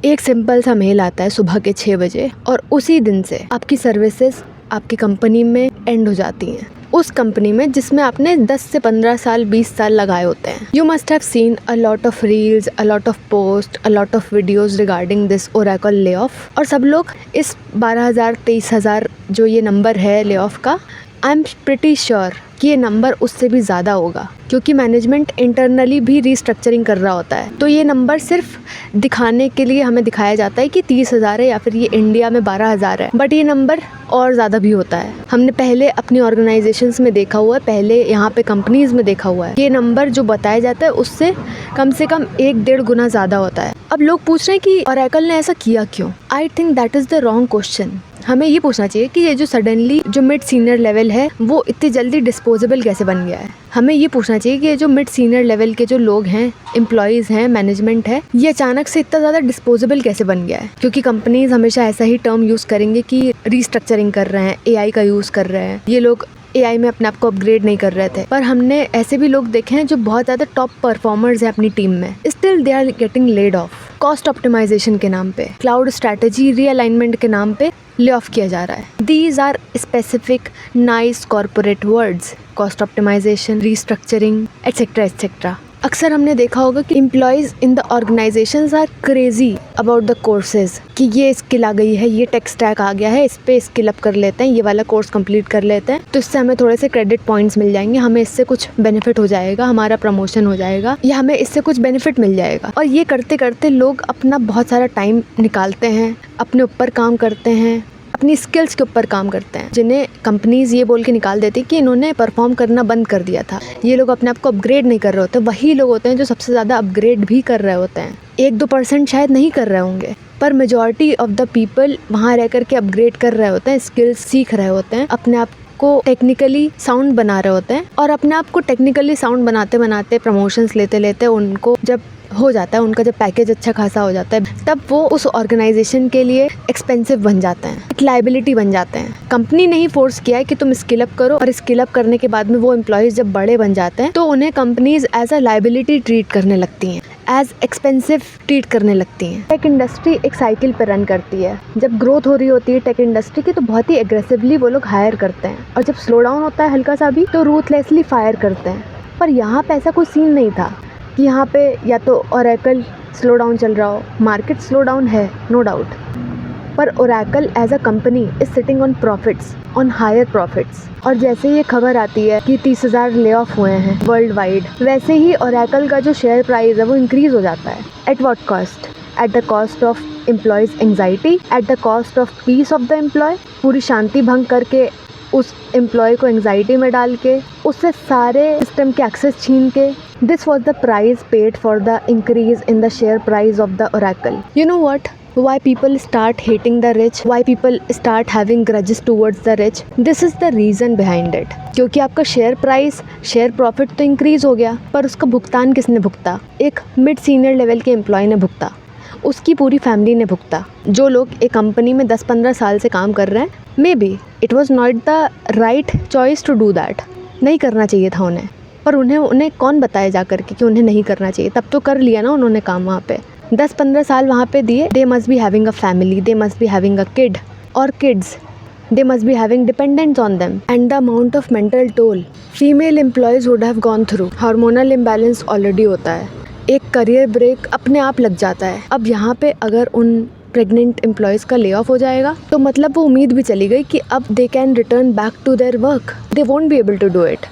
एक सिंपल सा मेल आता है सुबह के 6 बजे और उसी दिन से आपकी सर्विसेज आपकी कंपनी में एंड हो जाती हैं, उस कंपनी में जिसमें आपने 10 से 15 साल 20 साल लगाए होते हैं। You must have seen a lot of reels, a lot of post, a lot of videos regarding this Oracle lay off. और सब लोग इस 12,000 23,000 जो ये नंबर है ले ऑफ का, आई एम प्रिटी श्योर कि ये नंबर उससे भी ज़्यादा होगा, क्योंकि मैनेजमेंट इंटरनली भी रीस्ट्रक्चरिंग कर रहा होता है। तो ये नंबर सिर्फ दिखाने के लिए हमें दिखाया जाता है कि 30,000 है या फिर ये इंडिया में 12,000 है, बट ये नंबर और ज़्यादा भी होता है। हमने पहले अपनी ऑर्गेनाइजेशंस में देखा हुआ है, पहले यहाँ पे कंपनीज़ में देखा हुआ है। ये नंबर जो बताया जाता है उससे कम से कम 1-1.5 गुना ज़्यादा होता है। अब लोग पूछ रहे हैं कि ओरेकल ने ऐसा किया क्यों? I think that is the wrong question. हमें ये पूछना चाहिए कि ये जो सडनली जो मिड सीनियर लेवल है वो इतनी जल्दी डिस्पोजेबल कैसे बन गया है। हमें ये पूछना चाहिए कि ये जो मिड सीनियर लेवल के जो लोग हैं, एम्प्लॉयज़ हैं, मैनेजमेंट है, ये अचानक से इतना ज़्यादा डिस्पोजेबल कैसे बन गया है। क्योंकि कंपनीज हमेशा ऐसा ही टर्म यूज़ करेंगे कि रीस्ट्रक्चरिंग कर रहे हैं, AI का यूज़ कर रहे हैं। ये लोग AI में अपने आप को अपग्रेड नहीं कर रहे थे, पर हमने ऐसे भी लोग देखे हैं जो बहुत ज़्यादा टॉप परफॉर्मर्स हैं अपनी टीम में, still they are getting laid off. Cost optimization के नाम पे, क्लाउड स्ट्रैटेजी रीअलाइनमेंट के नाम पे ले ऑफ किया जा रहा है। These are specific nice corporate words, cost optimization, restructuring etcetera etcetera. अक्सर हमने देखा होगा कि employees in the organisations are crazy about the courses, कि ये स्किल आ गई है, ये टेक स्टैक आ गया है, इस पे स्किल अप कर लेते हैं, ये वाला कोर्स कंप्लीट कर लेते हैं, तो इससे हमें थोड़े से क्रेडिट पॉइंट्स मिल जाएंगे, हमें इससे कुछ बेनिफिट हो जाएगा, हमारा प्रमोशन हो जाएगा या हमें इससे कुछ बेनिफिट मिल जाएगा। और ये करते करते लोग अपना बहुत सारा टाइम निकालते हैं, अपने ऊपर काम करते हैं, अपनी स्किल्स के ऊपर काम करते हैं, जिन्हें कंपनीज ये बोल के निकाल देती कि इन्होंने परफॉर्म करना बंद कर दिया था, ये लोग अपने आप को अपग्रेड नहीं कर रहे होते। वही लोग होते हैं जो सबसे ज़्यादा अपग्रेड भी कर रहे होते हैं। 1-2% शायद नहीं कर रहे होंगे, पर मेजॉरिटी ऑफ द पीपल वहाँ रह कर के अपग्रेड कर रहे होते हैं, स्किल्स सीख रहे होते हैं, अपने आप को टेक्निकली साउंड बना रहे होते हैं। और अपने आप को टेक्निकली साउंड बनाते बनाते, प्रमोशंस लेते लेते उनको जब हो जाता है, उनका जब पैकेज अच्छा खासा हो जाता है, तब वो उस ऑर्गेनाइजेशन के लिए एक्सपेंसिव बन जाते हैं, एक लाइबिलिटी बन जाते हैं। कंपनी ने ही फोर्स किया है कि तुम स्किल अप करो, और स्किल अप करने के बाद में वो एम्प्लॉयज़ जब बड़े बन जाते हैं तो उन्हें companies as a liability treat करने लगती हैं, एज एक्सपेंसिव ट्रीट करने लगती हैं। टेक इंडस्ट्री एक साइकिल पर रन करती है। जब ग्रोथ हो रही होती है टेक इंडस्ट्री की, तो बहुत ही एग्रेसिवली वो लोग हायर करते हैं, और जब स्लो डाउन होता है हल्का सा भी, तो रूथलेसली फायर करते हैं। पर यहाँ पे ऐसा कोई सीन नहीं था कि यहाँ पे या तो ओरेकल स्लो डाउन चल रहा हो, मार्केट स्लो डाउन है नो डाउट, पर Oracle as a company is sitting on profits, on higher profits. और जैसे ये खबर आती है कि 30,000 ले ऑफ हुए हैं वर्ल्ड वाइड, वैसे ही ओरेकल का जो शेयर प्राइस है वो इंक्रीज हो जाता है। At what cost? At the cost of employees anxiety, at the cost of peace of the employee. पूरी शांति भंग करके उस एम्प्लॉय को एंग्जाइटी में डाल के, उससे सारे सिस्टम के एक्सेस छीन के, this was the price paid for the increase in the share price of the Oracle. You know what? Why people start hating the rich? Why people start having grudges towards the rich? This is the reason behind it. क्योंकि आपका share price, share profit तो increase हो गया, पर उसका भुगतान किसने भुगता? एक मिड सीनियर लेवल के एम्प्लॉय ने भुगता, उसकी पूरी फैमिली ने भुगता। जो लोग एक कंपनी में 10-15 साल से काम कर रहे हैं, maybe it was not the right choice to do that, नहीं करना चाहिए था उन्हें, पर उन्हें कौन बताए जा करके कि उन्हें नहीं करना चाहिए? तब तो कर लिया ना उन्होंने काम, वहाँ पे 10-15 साल वहाँ पे दिए। They must be having a family, they must be having a kid और kids, they must be having dependents on them, and the amount of mental toll female employees would have gone through. Hormonal imbalance already होता है, एक career break अपने आप लग जाता है। अब यहाँ पे अगर उन प्रेग्नेंट एम्प्लॉयज़ का ले ऑफ हो जाएगा तो मतलब वो उम्मीद भी चली गई कि अब they can return back to their work, they won't be able to do it,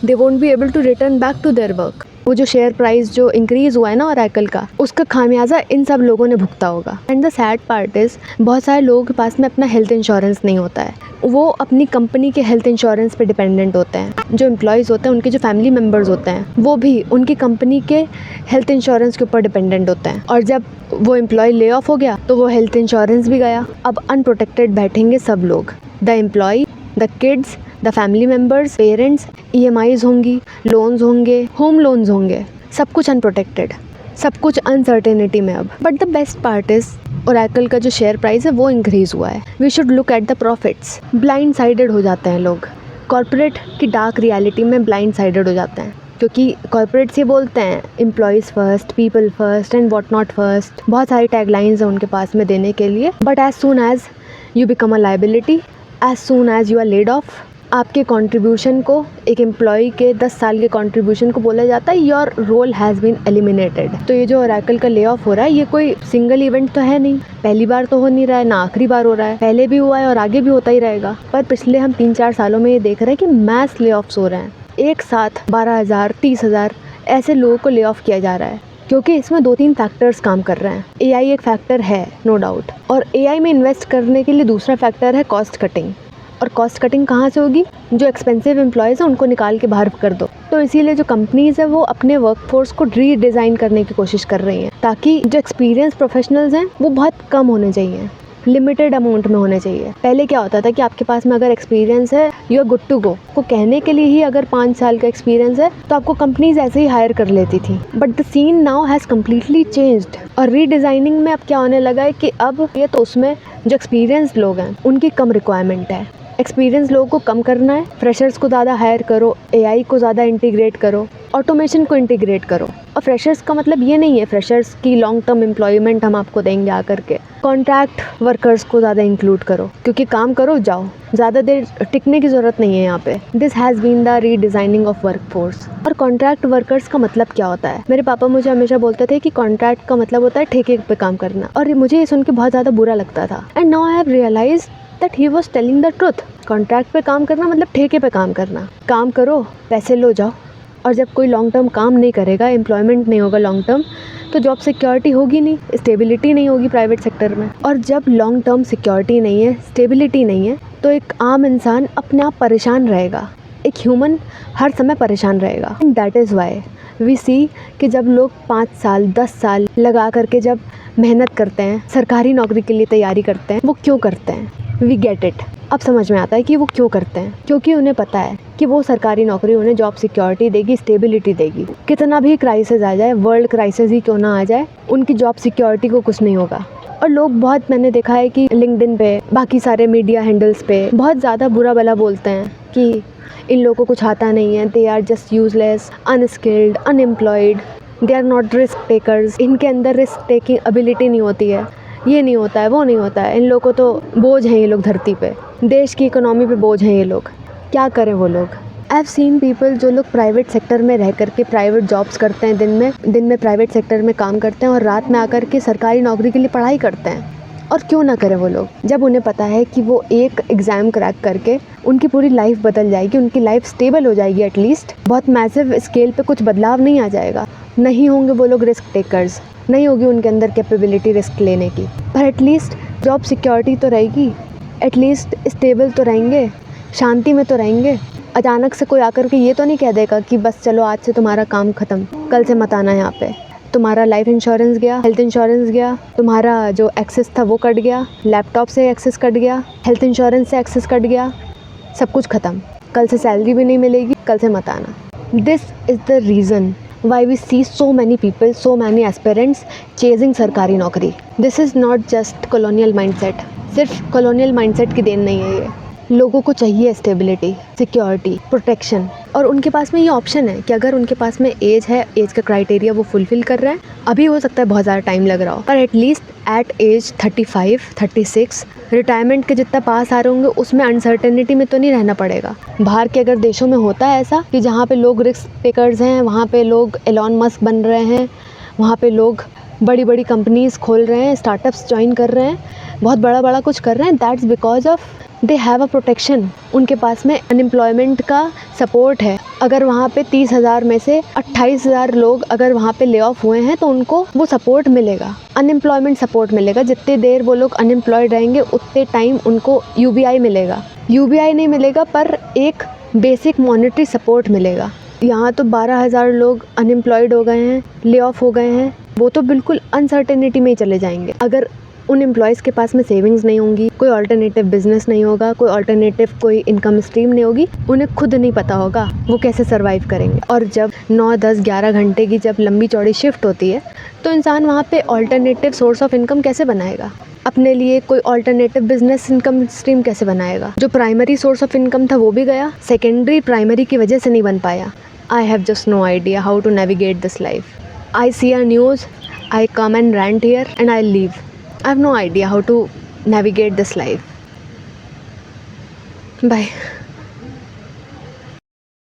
they won't be able to return back to their work. वो जो शेयर प्राइस जो इंक्रीज़ हुआ है ना ओरेकल का, उसका खामियाजा इन सब लोगों ने भुगता होगा। And the sad part is, बहुत सारे लोगों के पास में अपना हेल्थ इंश्योरेंस नहीं होता है, वो अपनी कंपनी के हेल्थ इंश्योरेंस पे डिपेंडेंट होते हैं। जो एम्प्लॉयज़ होते हैं, उनके जो फैमिली मेम्बर्स होते हैं, वो भी उनकी कंपनी के हेल्थ इंश्योरेंस के ऊपर डिपेंडेंट होते हैं। और जब वो एम्प्लॉय ले ऑफ हो गया तो वो हेल्थ इंश्योरेंस भी गया। अब अनप्रोटेक्टेड बैठेंगे सब लोग, the employee, the kids, the family members, parents. EMIs होंगी, लोन्स होंगे, होम लोन्स होंगे, सब कुछ अनप्रोटेक्टेड, सब कुछ अनसर्टेनिटी में अब। But the best part is, Oracle का जो शेयर प्राइस है वो इंक्रीज़ हुआ है। We should look at the profits. Blindsided हो जाते हैं लोग, कॉर्पोरेट की डार्क रियलिटी में ब्लाइंड साइडेड हो जाते हैं। क्योंकि कॉर्पोरेट्स ये बोलते हैं employees first, people first and what not first, बहुत सारी टैगलाइंस हैं उनके पास में देने के लिए। But as soon as you become a liability, as soon as you are laid off, आपके कंट्रीब्यूशन को, एक एम्प्लॉय के 10 साल के कंट्रीब्यूशन को बोला जाता है your role has been eliminated. तो ये जो ओरेकल का ले ऑफ हो रहा है ये कोई सिंगल इवेंट तो है नहीं, पहली बार तो हो नहीं रहा है, ना आखिरी बार हो रहा है, पहले भी हुआ है और आगे भी होता ही रहेगा। पर पिछले हम 3-4 सालों में ये देख रहे हैं कि मैस ले ऑफ्स हो रहे हैं, एक साथ 12,000 30,000 ऐसे लोगों को ले ऑफ किया जा रहा है। क्योंकि इसमें 2-3 फैक्टर्स काम कर रहे हैं। एआई एक फैक्टर है नो डाउट, और एआई में इन्वेस्ट करने के लिए दूसरा फैक्टर है कॉस्ट कटिंग। और कॉस्ट कटिंग कहाँ से होगी? जो एक्सपेंसिव एम्प्लॉयज़ हैं उनको निकाल के बाहर कर दो। तो इसीलिए जो कंपनीज़ है वो अपने वर्कफोर्स को रीडिज़ाइन करने की कोशिश कर रही हैं, ताकि जो एक्सपीरियंस प्रोफेशनल्स हैं वो बहुत कम होने चाहिए, लिमिटेड अमाउंट में होने चाहिए। पहले क्या होता था कि आपके पास में अगर एक्सपीरियंस है you are good to go, को कहने के लिए ही अगर 5 साल का एक्सपीरियंस है तो आपको कंपनीज ऐसे ही हायर कर लेती थी। But the scene now has completely changed, और रीडिज़ाइनिंग में अब क्या होने लगा है कि अब ये तो उसमें जो एक्सपीरियंस लोग हैं उनकी कम रिक्वायरमेंट है, एक्सपीरियंस लोगों को कम करना है, फ्रेशर्स को ज़्यादा हायर करो, एआई को ज़्यादा इंटीग्रेट करो, ऑटोमेशन को इंटीग्रेट करो। और फ्रेशर्स का मतलब ये नहीं है फ्रेशर्स की लॉन्ग टर्म एम्प्लॉयमेंट हम आपको देंगे आकर के, कॉन्ट्रैक्ट वर्कर्स को ज़्यादा इंक्लूड करो, क्योंकि काम करो जाओ, ज़्यादा देर टिकने की ज़रूरत नहीं है यहाँ पे। This has been the redesigning of workforce. और कॉन्ट्रैक्ट वर्कर्स का मतलब क्या होता है? मेरे पापा मुझे हमेशा बोलते थे कि कॉन्ट्रैक्ट का मतलब होता है ठेके पे काम करना, और मुझे ये सुन के बहुत ज़्यादा बुरा लगता था। And now I have realised that he was telling the truth. Contract पे काम करना मतलब ठेके पे काम करना, काम करो पैसे लो जाओ। और जब कोई लॉन्ग टर्म काम नहीं करेगा, एम्प्लॉयमेंट नहीं होगा लॉन्ग टर्म, तो जॉब सिक्योरिटी होगी नहीं, स्टेबिलिटी नहीं होगी प्राइवेट सेक्टर में। और जब लॉन्ग टर्म सिक्योरिटी नहीं है, स्टेबिलिटी नहीं है, तो एक आम इंसान अपने आप परेशान रहेगा, एक ह्यूमन हर समय परेशान रहेगा। And that is why we see कि जब लोग 5 साल 10 साल लगा करके जब मेहनत करते हैं, सरकारी नौकरी के लिए तैयारी करते हैं, वो क्यों करते हैं? We get it. अब समझ में आता है कि वो क्यों करते हैं। क्योंकि उन्हें पता है कि वो सरकारी नौकरी उन्हें जॉब सिक्योरिटी देगी, स्टेबिलिटी देगी। कितना भी क्राइसिस आ जाए, वर्ल्ड क्राइसिस ही क्यों ना आ जाए, उनकी जॉब सिक्योरिटी को कुछ नहीं होगा। और लोग बहुत, मैंने देखा है कि लिंक्डइन पे, बाकी सारे मीडिया हैंडल्स पे बहुत ज़्यादा बुरा भला बोलते हैं कि इन लोगों को कुछ आता नहीं है, they are just useless, unskilled, unemployed, they are not risk takers, इनके अंदर रिस्क टेकिंग एबिलिटी नहीं होती है, ये नहीं होता है, वो नहीं होता है, इन लोगों को तो बोझ हैं ये लोग धरती पे, देश की इकोनॉमी पे बोझ हैं ये लोग, क्या करें वो लोग। आई हैव सीन पीपल जो लोग प्राइवेट सेक्टर में रह करके प्राइवेट जॉब्स करते हैं, दिन में प्राइवेट सेक्टर में काम करते हैं और रात में आकर के सरकारी नौकरी के लिए पढ़ाई करते हैं। और क्यों ना करें वो लोग, जब उन्हें पता है कि वो एक एग्ज़ाम क्रैक करके उनकी पूरी लाइफ बदल जाएगी, उनकी लाइफ स्टेबल हो जाएगी, एटलीस्ट बहुत मैसिव स्केल पे कुछ बदलाव नहीं आ जाएगा, नहीं होंगे वो लोग रिस्क टेकर्स, नहीं होगी उनके अंदर कैपेबिलिटी रिस्क लेने की, पर एटलीस्ट जॉब सिक्योरिटी तो रहेगी, एटलीस्ट स्टेबल तो रहेंगे, शांति में तो रहेंगे। अचानक से कोई आकर के ये तो नहीं कह देगा कि बस चलो आज से तुम्हारा काम ख़त्म, कल से मत आना यहाँ पे, तुम्हारा लाइफ इंश्योरेंस गया, हेल्थ इंश्योरेंस गया, तुम्हारा जो एक्सेस था वो कट गया, लैपटॉप से एक्सेस कट गया, हेल्थ इंश्योरेंस से एक्सेस कट गया, सब कुछ ख़त्म, कल से सैलरी भी नहीं मिलेगी, कल से मत आना। This is the reason why we see so many people, so many aspirants chasing सरकारी नौकरी। This is not just colonial mindset, सिर्फ colonial mindset की देन नहीं है ये। लोगों को चाहिए स्टेबिलिटी, सिक्योरिटी, प्रोटेक्शन, और उनके पास में ये ऑप्शन है कि अगर उनके पास में एज है, एज का क्राइटेरिया वो फुलफ़िल कर रहे हैं, अभी हो सकता है बहुत ज़्यादा टाइम लग रहा हो, पर एटलीस्ट एट एज 35, 36 रिटायरमेंट के जितना पास आ रहे होंगे उसमें अनसर्टेनिटी में तो नहीं रहना पड़ेगा। बाहर के अगर देशों में होता है ऐसा कि जहाँ पे लोग रिस्क टेकर्स हैं, वहाँ पे लोग एलॉन मस्क बन रहे हैं, वहाँ पे लोग बड़ी बड़ी कंपनीज़ खोल रहे हैं, स्टार्टअप्स ज्वाइन कर रहे हैं, बहुत बड़ा बड़ा कुछ कर रहे हैं, that's because of they have a protection. उनके पास में अनएम्प्लॉयमेंट का सपोर्ट है। अगर वहाँ पे 30,000 में से 28,000 लोग अगर वहाँ पे ले ऑफ हुए हैं तो उनको वो सपोर्ट मिलेगा, अनएम्प्लॉयमेंट सपोर्ट मिलेगा। जितने देर वो लोग अनएम्प्लॉयड रहेंगे उतने टाइम उनको यूबीआई मिलेगा, यूबीआई नहीं मिलेगा पर एक बेसिक मॉनेटरी सपोर्ट मिलेगा। यहाँ तो 12,000 लोग अनएम्प्लॉयड हो गए हैं, ले ऑफ हो गए हैं, वो तो बिल्कुल अनसर्टेनिटी में ही चले जाएंगे। अगर उन एम्प्लॉयज़ के पास में सेविंग्स नहीं होंगी, कोई अल्टरनेटिव बिजनेस नहीं होगा, कोई अल्टरनेटिव कोई इनकम स्ट्रीम नहीं होगी, उन्हें खुद नहीं पता होगा वो कैसे सर्वाइव करेंगे। और जब 9, 10, 11 घंटे की जब लंबी चौड़ी शिफ्ट होती है तो इंसान वहाँ पे अल्टरनेटिव सोर्स ऑफ इनकम कैसे बनाएगा, अपने लिए कोई अल्टरनेटिव बिजनेस इनकम स्ट्रीम कैसे बनाएगा। जो प्राइमरी सोर्स ऑफ इनकम था वो भी गया, सेकेंडरी प्राइमरी की वजह से नहीं बन पाया। I have just no idea how to navigate this life. I see a news, I come and rant here and I leave. I have no idea how to navigate this life. Bye.